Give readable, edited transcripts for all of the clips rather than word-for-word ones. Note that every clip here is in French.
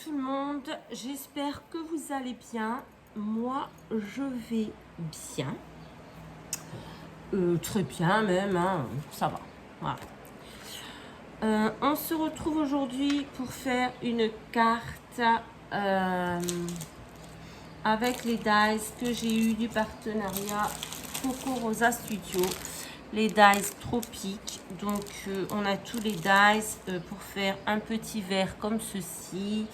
tout le monde, j'espère que vous allez bien. Moi, je vais bien. Très bien même, hein, ça va. Voilà. On se retrouve aujourd'hui pour faire une carte avec les dies que j'ai eu du partenariat Coco Rosa Studio. Les dies tropiques. Donc, on a tous les dies pour faire un petit verre comme ceci.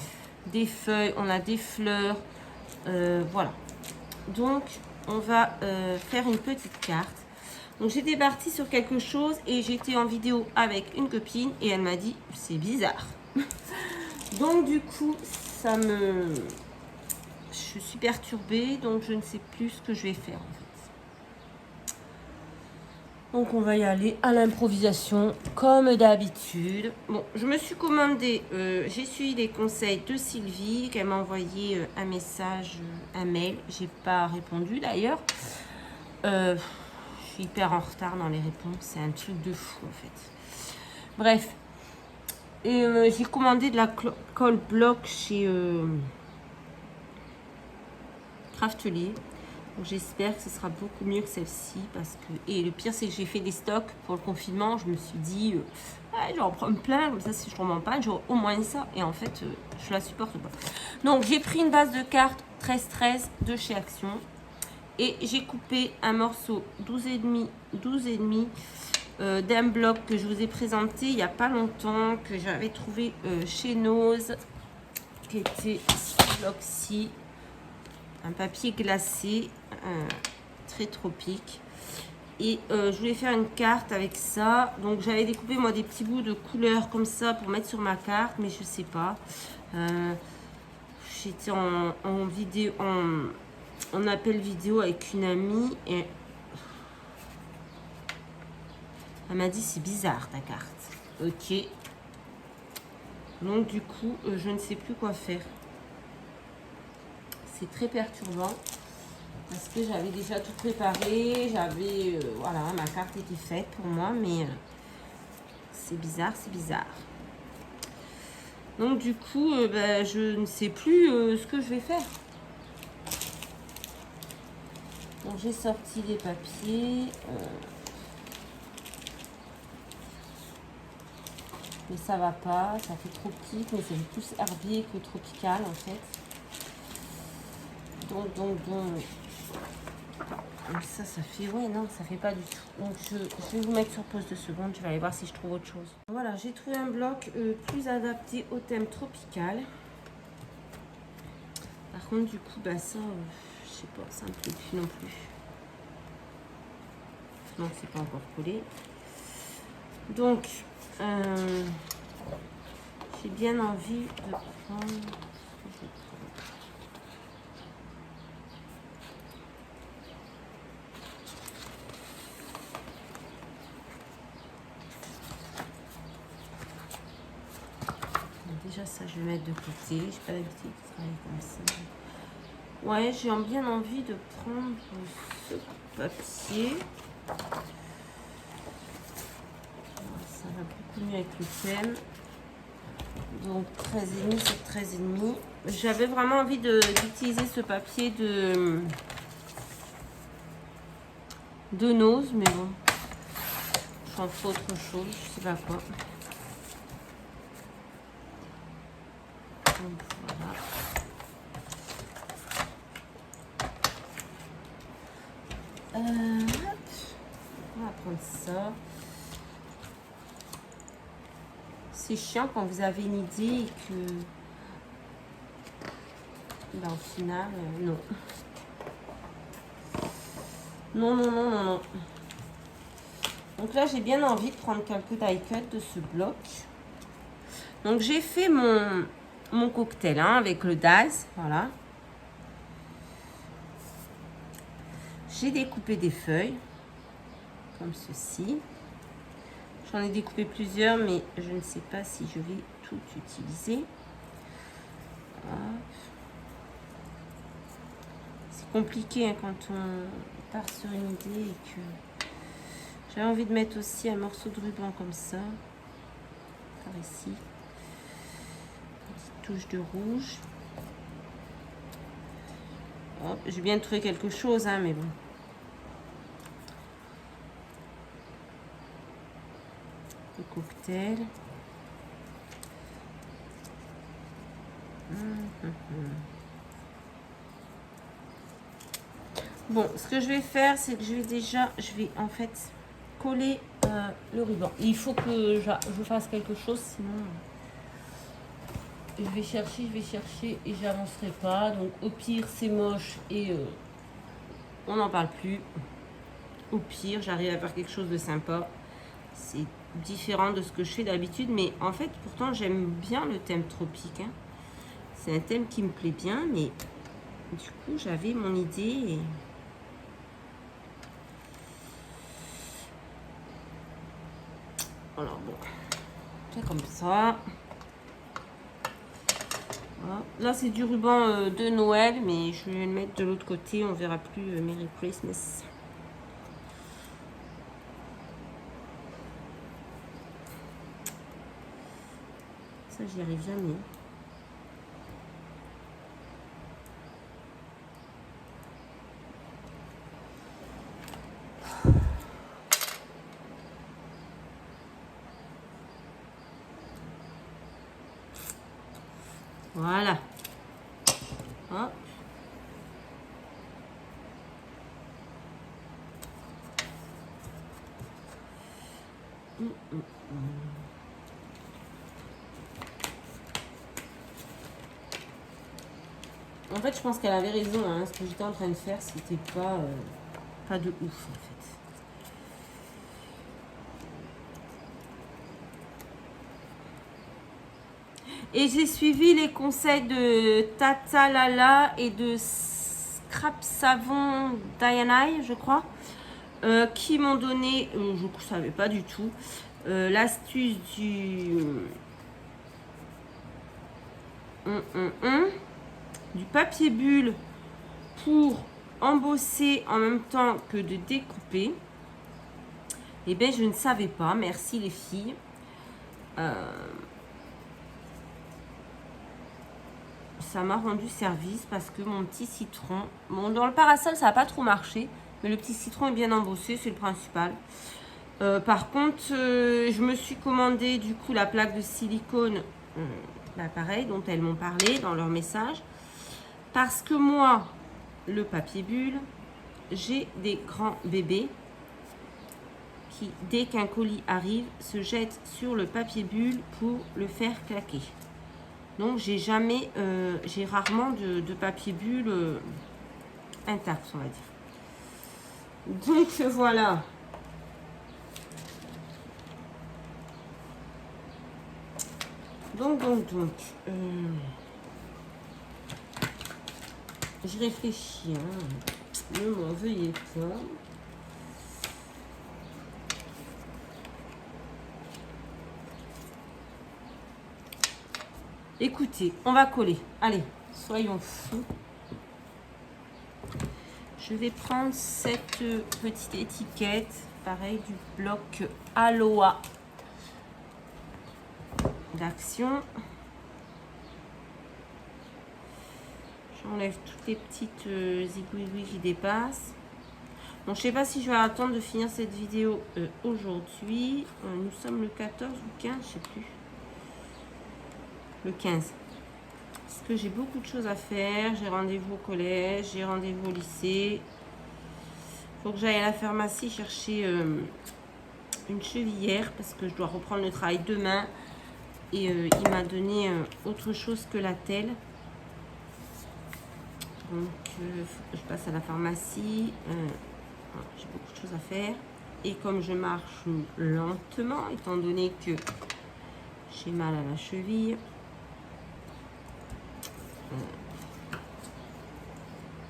Des feuilles, on a des fleurs. Voilà. Donc, on va faire une petite carte. Donc, j'étais partie sur quelque chose et j'étais en vidéo avec une copine et elle m'a dit c'est bizarre. Donc, du coup, je suis perturbée, donc je ne sais plus ce que je vais faire en fait. Donc on va y aller à l'improvisation comme d'habitude. Bon, je me suis commandé, j'ai suivi les conseils de Sylvie, qu'elle m'a envoyé un message, un mail. J'ai pas répondu d'ailleurs. Je suis hyper en retard dans les réponses, c'est un truc de fou en fait. Bref, et j'ai commandé de la colle bloc chez Craftelier. J'espère que ce sera beaucoup mieux que celle-ci parce que... Et le pire, c'est que j'ai fait des stocks pour le confinement. Je me suis dit, je vais en prendre plein. Comme ça, si je tombe en panne, j'aurai au moins ça. Et en fait, je la supporte pas. Donc, j'ai pris une base de cartes 13-13 de chez Action. Et j'ai coupé un morceau 12,5 d'un bloc que je vous ai présenté il n'y a pas longtemps, que j'avais trouvé chez Nose, qui était ce bloc-ci. Un papier glacé, très tropique. Et je voulais faire une carte avec ça. Donc j'avais découpé moi des petits bouts de couleurs comme ça pour mettre sur ma carte, mais je sais pas. J'étais en vidéo, en appel vidéo avec une amie et elle m'a dit c'est bizarre ta carte. Ok. Donc du coup je ne sais plus quoi faire. C'est très perturbant parce que j'avais déjà tout préparé, j'avais voilà, ma carte était faite pour moi, mais c'est bizarre, c'est bizarre. Donc du coup, je ne sais plus ce que je vais faire. Donc j'ai sorti les papiers, mais ça va pas, ça fait trop petit, mais c'est plus herbier que tropical en fait. Donc ça fait, ouais, non, ça fait pas du tout. Donc je vais vous mettre sur pause 2 secondes, je vais aller voir si je trouve autre chose. Voilà, j'ai trouvé un bloc plus adapté au thème tropical. Par contre, du coup, ça, je sais pas, ça me plaît plus non plus. Non, c'est pas encore collé. Donc, j'ai bien envie de prendre... Déjà ça je vais mettre de côté, j'ai pas l'habitude de travailler comme ça. Ouais, j'ai bien envie de prendre ce papier. Ça va beaucoup mieux avec le thème. Donc 13,5 sur 13,5. J'avais vraiment envie d'utiliser ce papier de Nose, mais bon, j'en fais autre chose, je sais pas quoi. Donc, voilà. On va prendre ça. C'est chiant quand vous avez une idée et que au final, non. Non. Donc là, j'ai bien envie de prendre quelques die cut de ce bloc. Donc j'ai fait mon cocktail avec le dice, voilà. J'ai découpé des feuilles, comme ceci. J'en ai découpé plusieurs, mais je ne sais pas si je vais tout utiliser. C'est compliqué hein, quand on part sur une idée et que... J'avais envie de mettre aussi un morceau de ruban comme ça, par ici. touche de rouge. Hop, j'ai bien trouvé quelque chose, hein, mais bon. Le cocktail. Bon, ce que je vais faire, c'est que je vais en fait coller le ruban. Il faut que je fasse quelque chose, sinon je vais chercher et j'avancerai pas. Donc au pire, c'est moche et on n'en parle plus. Au pire, j'arrive à faire quelque chose de sympa. C'est différent de ce que je fais d'habitude, mais en fait, pourtant, j'aime bien le thème tropique. Hein. C'est un thème qui me plaît bien, mais du coup, j'avais mon idée et... Alors bon, c'est comme ça. Voilà. Là, c'est du ruban de Noël, mais je vais le mettre de l'autre côté. On verra plus Merry Christmas. Ça, j'y arrive jamais. Voilà. Hop. En fait, je pense qu'elle avait raison. Hein. Ce que j'étais en train de faire, c'était pas de ouf, en fait. Et j'ai suivi les conseils de Tata Lala et de Scrap Savon Diana, je crois, qui m'ont donné, je ne savais pas du tout, l'astuce du papier bulle pour embosser en même temps que de découper. Eh bien, je ne savais pas. Merci les filles. Ça m'a rendu service parce que mon petit citron... Bon, dans le parasol, ça n'a pas trop marché. Mais le petit citron est bien embossé, c'est le principal. Par contre, je me suis commandé du coup la plaque de silicone. Pareil, dont elles m'ont parlé dans leur message. Parce que moi, le papier bulle, j'ai des grands bébés qui, dès qu'un colis arrive, se jettent sur le papier bulle pour le faire claquer. Donc, j'ai rarement de papier bulle intact, on va dire. Donc, voilà. Donc. Je réfléchis, hein. Ne m'en veuillez pas. Écoutez, on va coller. Allez, soyons fous. Je vais prendre cette petite étiquette, pareil, du bloc Aloha d'Action. J'enlève toutes les petites zigouigouis qui dépassent. Bon, je sais pas si je vais attendre de finir cette vidéo aujourd'hui. Nous sommes le 14 ou 15, je sais plus. Le 15. Parce que j'ai beaucoup de choses à faire. J'ai rendez-vous au collège, j'ai rendez-vous au lycée. Il faut que j'aille à la pharmacie chercher une chevillère parce que je dois reprendre le travail demain. Et il m'a donné autre chose que la telle. Donc, je passe à la pharmacie. J'ai beaucoup de choses à faire. Et comme je marche lentement, étant donné que j'ai mal à la cheville,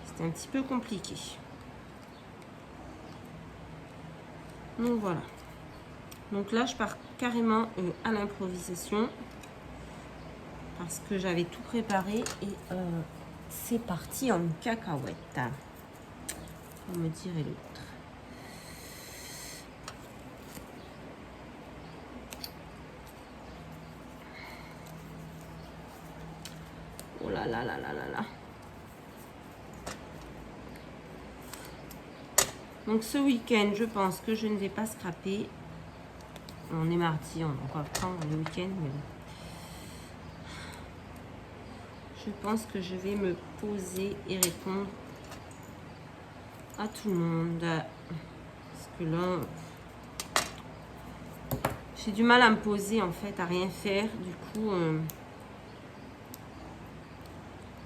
c'est un petit peu compliqué. Donc, voilà. Donc là, je pars carrément à l'improvisation parce que j'avais tout préparé et c'est parti en cacahuète, comme me dirait l'autre. là là là là là. Donc ce week-end, je pense que je ne vais pas scraper. On est mardi, on a encore le temps, le week-end, mais bon. Je pense que je vais me poser et répondre à tout le monde. Parce que là, j'ai du mal à me poser en fait, à rien faire. Du coup, à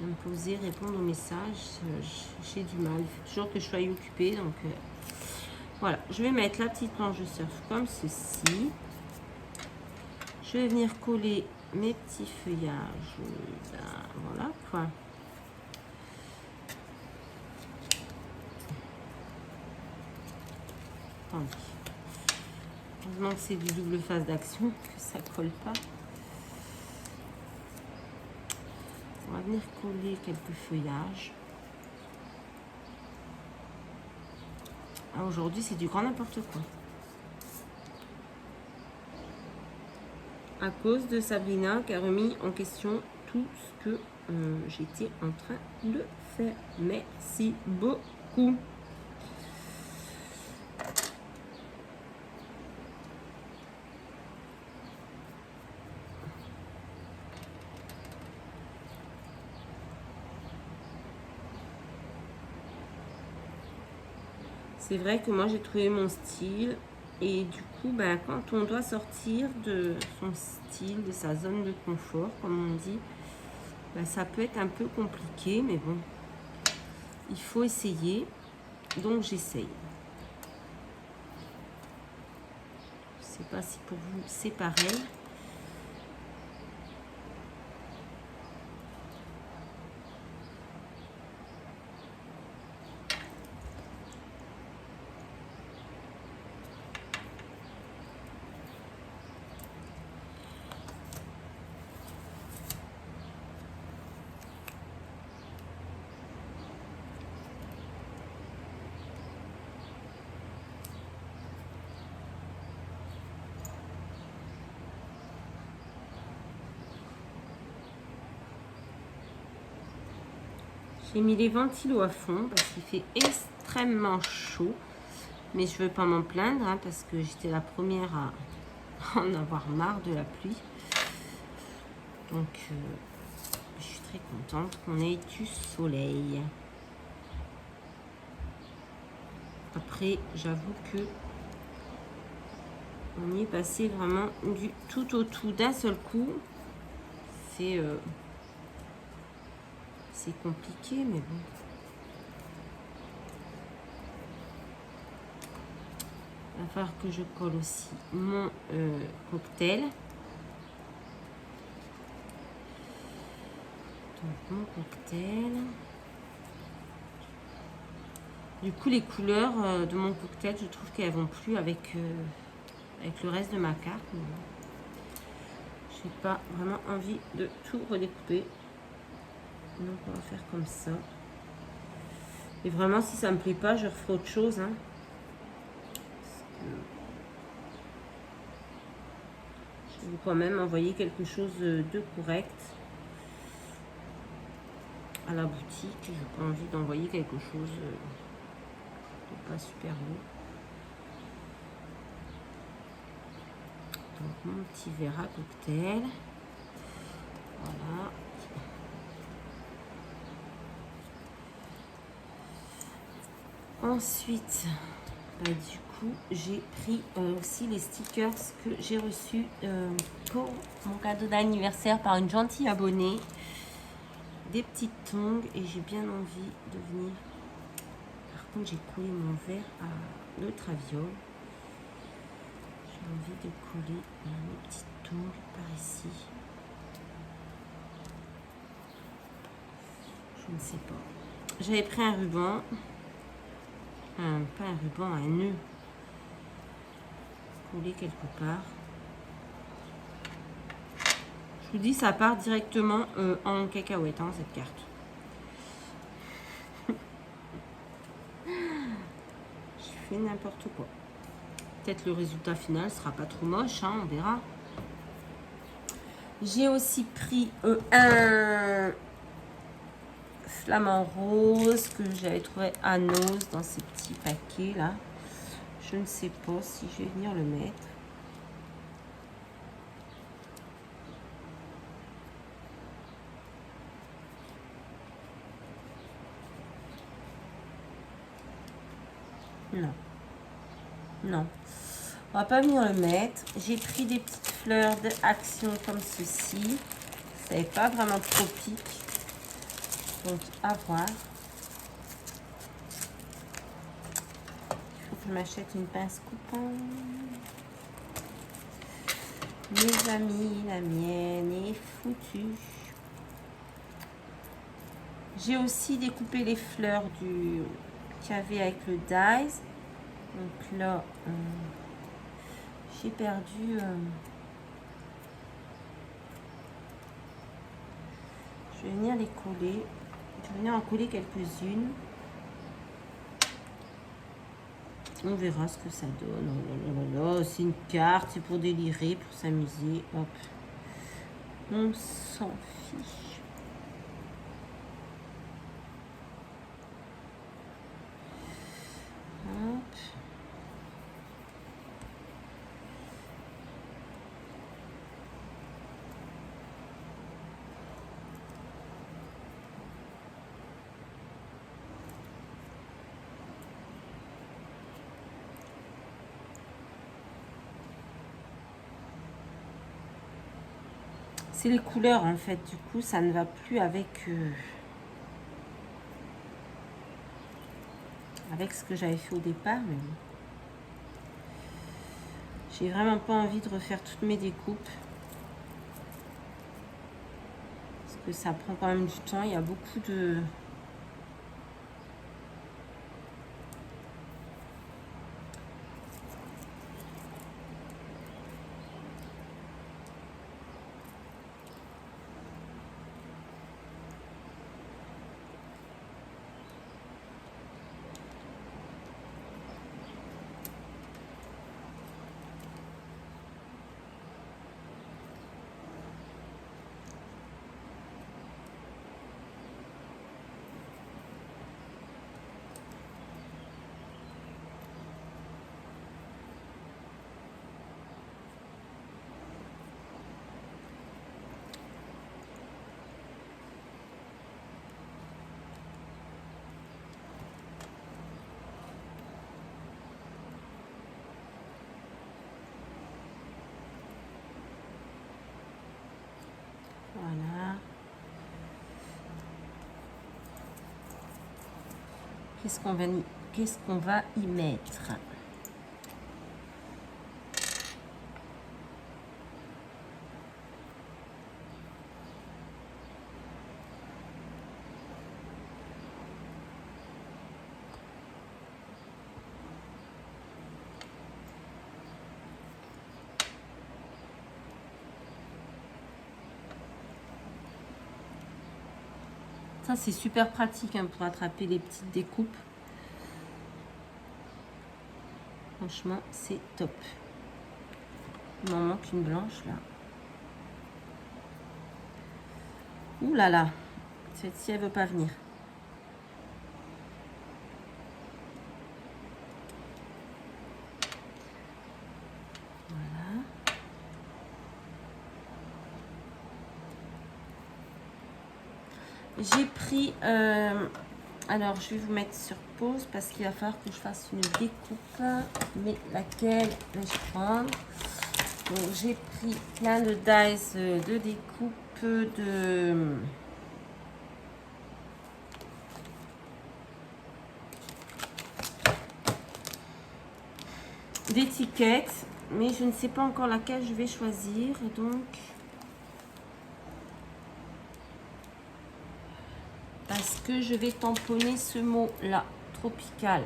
me poser, répondre aux messages, j'ai du mal. Il faut toujours que je sois occupée. Donc voilà, je vais mettre la petite planche de surf comme ceci. Je vais venir coller mes petits feuillages. Voilà quoi. Attendez. Heureusement que c'est du double face d'action, que ça colle pas. On va venir coller quelques feuillages. Ah, aujourd'hui, c'est du grand n'importe quoi. À cause de Sabrina qui a remis en question tout ce que j'étais en train de faire. Merci beaucoup. C'est vrai que moi j'ai trouvé mon style et du coup ben, quand on doit sortir de son style, de sa zone de confort comme on dit, ben, ça peut être un peu compliqué mais bon, il faut essayer, donc j'essaye. Je sais pas si pour vous c'est pareil. J'ai mis les ventilos à fond parce qu'il fait extrêmement chaud. Mais je ne veux pas m'en plaindre hein, parce que j'étais la première à en avoir marre de la pluie. Donc, je suis très contente qu'on ait du soleil. Après, j'avoue que on y est passé vraiment du tout au tout d'un seul coup. C'est compliqué, mais bon. Il va falloir que je colle aussi mon cocktail. Donc, mon cocktail. Du coup, les couleurs de mon cocktail, je trouve qu'elles vont plus avec le reste de ma carte. Je n'ai pas vraiment envie de tout redécouper. Donc, on va faire comme ça. Et vraiment, si ça me plaît pas, je referai autre chose. Hein. Je vais quand même envoyer quelque chose de correct à la boutique. J'ai pas envie d'envoyer quelque chose de pas super beau. Donc mon petit verre à cocktail. Voilà. Ensuite, du coup, j'ai pris aussi les stickers que j'ai reçus pour mon cadeau d'anniversaire par une gentille abonnée. Des petites tongs et j'ai bien envie de venir. Par contre, j'ai collé mon verre à le traviole. J'ai envie de coller mes petites tongs par ici. Je ne sais pas. J'avais pris un ruban. Pas un ruban, un nœud. Collé quelque part. Je vous dis, ça part directement en cacahuète, hein, cette carte. Je fais n'importe quoi. Peut-être le résultat final sera pas trop moche, hein, on verra. J'ai aussi pris un flamant rose que j'avais trouvé à Nose dans ces petits paquets là. Je ne sais pas si je vais venir le mettre. Non. Non. On va pas venir le mettre. J'ai pris des petites fleurs d'Action comme ceci. Ça n'est pas vraiment tropique. Donc, à voir. Il faut que je m'achète une pince coupante. Mes amis, la mienne est foutue. J'ai aussi découpé les fleurs qu'il y avait avec le Dies. Donc là, j'ai perdu... je vais venir les coller. Je vais venir en coller quelques-unes. On verra ce que ça donne. Oh là là, c'est une carte, c'est pour délirer, pour s'amuser. Hop. On s'en fiche. Hop. C'est les couleurs en fait, du coup ça ne va plus avec avec ce que j'avais fait au départ, mais bon. J'ai vraiment pas envie de refaire toutes mes découpes parce que ça prend quand même du temps, il y a beaucoup de... Voilà. Qu'est-ce qu'on va y mettre? Ça, c'est super pratique hein, pour attraper les petites découpes. Franchement, c'est top. Il m'en manque une blanche, là. Ouh là là. Celle-ci, elle veut pas venir. Voilà. J'ai pris... alors, je vais vous mettre sur pause parce qu'il va falloir que je fasse une découpe. Mais laquelle vais-je prendre? Donc, j'ai pris plein de dice de découpe d'étiquettes. Mais je ne sais pas encore laquelle je vais choisir. Et donc... parce que je vais tamponner ce mot-là, tropical,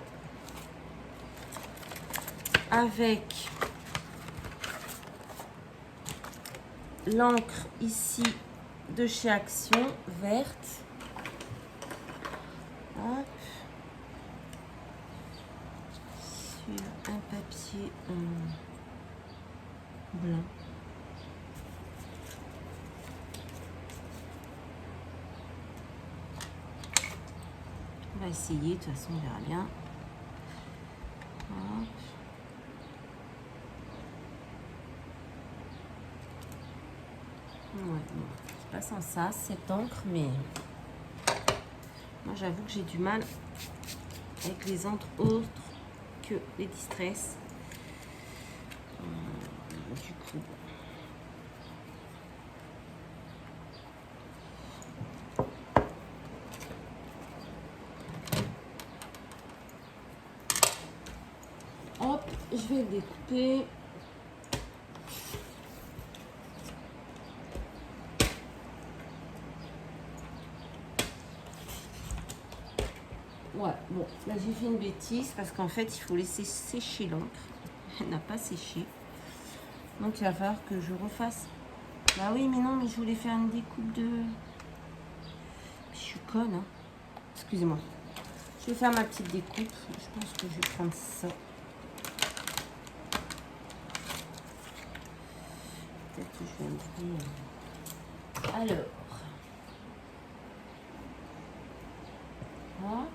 avec l'encre ici de chez Action, verte. Hop. Sur un papier blanc. va essayer, de toute façon, on verra bien. Hop. Ouais, bon, c'est pas sans ça, cette encre, mais moi j'avoue que j'ai du mal avec les encres autres que les Distress. Du coup, hop, je vais le découper. Ouais, bon, là j'ai fait une bêtise parce qu'en fait il faut laisser sécher l'encre. Elle n'a pas séché. Donc il va falloir que je refasse. Bah oui, mais non, mais je voulais faire une découpe de... Je suis conne, hein. Excusez-moi. Je vais faire ma petite découpe. Je pense que je vais prendre ça. Peut-être que je vais me prendre... Alors. Hop.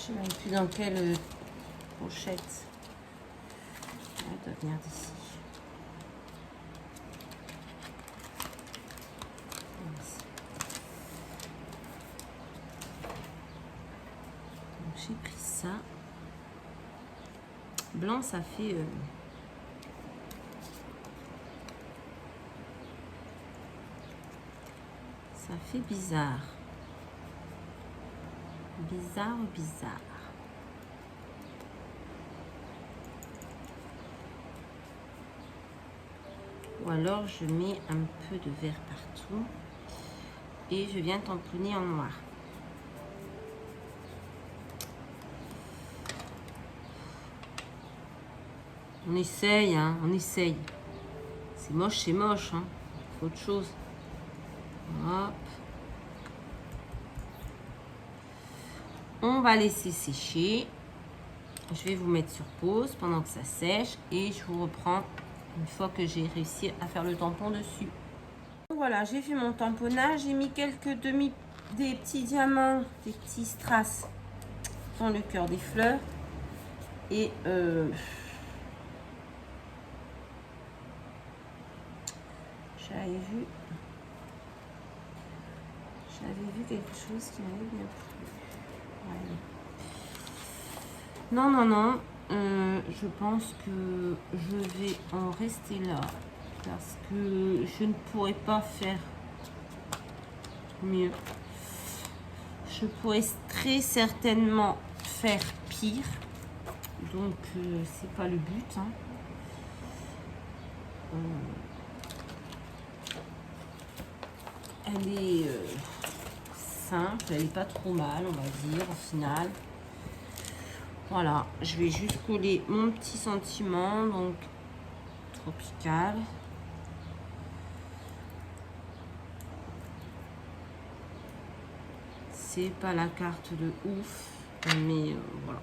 Je ne sais même plus dans quelle pochette. Elle doit venir d'ici. J'ai pris ça. Blanc, ça fait... ça fait bizarre. Bizarre. Ou alors je mets un peu de vert partout. Et je viens tamponner en noir. On essaye, hein, on essaye. C'est moche, hein. Faut autre chose. Hop. On va laisser sécher. Je vais vous mettre sur pause pendant que ça sèche et je vous reprends une fois que j'ai réussi à faire le tampon dessus. Voilà, j'ai fait mon tamponnage. J'ai mis des petits diamants, des petits strass dans le cœur des fleurs. Et j'avais vu quelque chose qui m'avait bien plu. Ouais. Non. Je pense que je vais en rester là parce que je ne pourrais pas faire mieux. Je pourrais très certainement faire pire. Donc c'est pas le but. Hein. Elle est simple, elle est pas trop mal, on va dire, au final. Voilà, je vais juste coller mon petit sentiment, donc tropical. C'est pas la carte de ouf, mais voilà.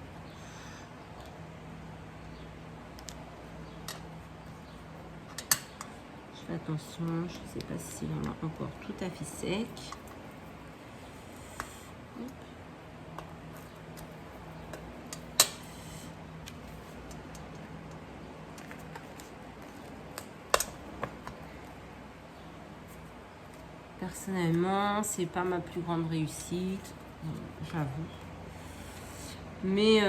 Je fais attention, je ne sais pas si on a encore tout à fait sec. Hop. Personnellement, c'est pas ma plus grande réussite, j'avoue. Mais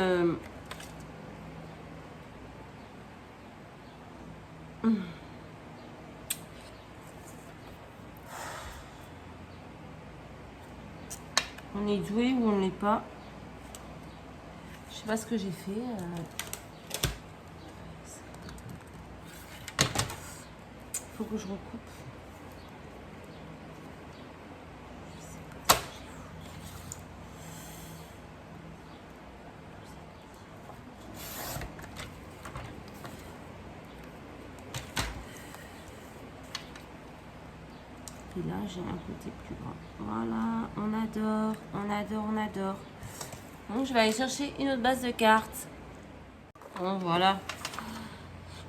on est doué ou on n'est pas. Je sais pas ce que j'ai fait. Faut que je recoupe. Je sais pas ce que j'ai Et là, j'ai un côté plus grand. Voilà, on adore, on adore, on adore. Donc, je vais aller chercher une autre base de cartes. Bon, voilà.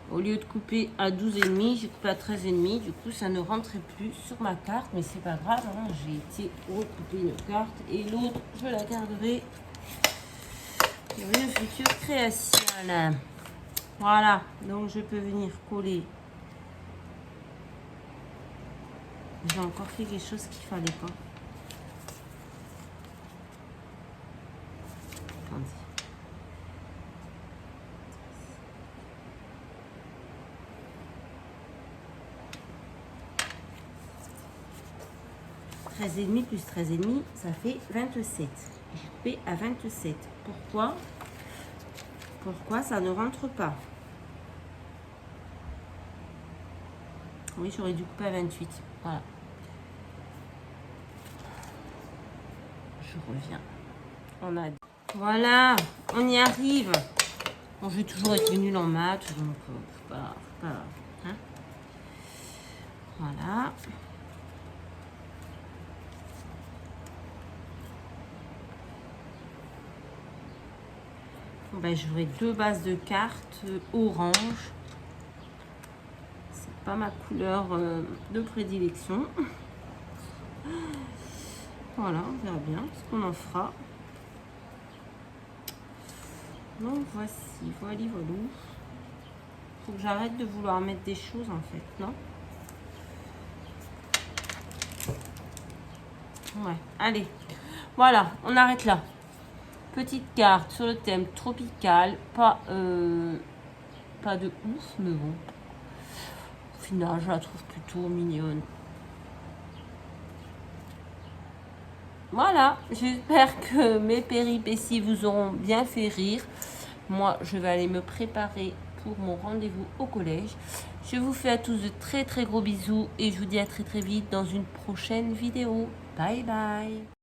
Au lieu de couper à 12,5, j'ai coupé à 13,5. Du coup, ça ne rentrait plus sur ma carte. Mais c'est pas grave, hein. J'ai été recouper une carte. Et l'autre, je la garderai pour une future création. Voilà. Donc, je peux venir coller. J'ai encore fait quelque chose qu'il fallait pas. Attendez. Et demi plus 13,5, ça fait 27. J'ai coupé à 27. Pourquoi? Pourquoi ça ne rentre pas? Oui, j'aurais dû couper à 28. Voilà. Je reviens. On a... Voilà, on y arrive. Bon, je vais toujours être nulle en maths, donc pas hein. Voilà. Ben, j'aurai deux bases de cartes orange. C'est pas ma couleur de prédilection. Voilà, on verra bien ce qu'on en fera. Donc voici, voilà. Faut que j'arrête de vouloir mettre des choses en fait, non? Ouais, allez. Voilà, on arrête là. Petite carte sur le thème tropical. Pas de ouf, mais bon. Au final, je la trouve plutôt mignonne. Voilà, j'espère que mes péripéties vous auront bien fait rire. Moi, je vais aller me préparer pour mon rendez-vous au collège. Je vous fais à tous de très très gros bisous et je vous dis à très très vite dans une prochaine vidéo. Bye bye.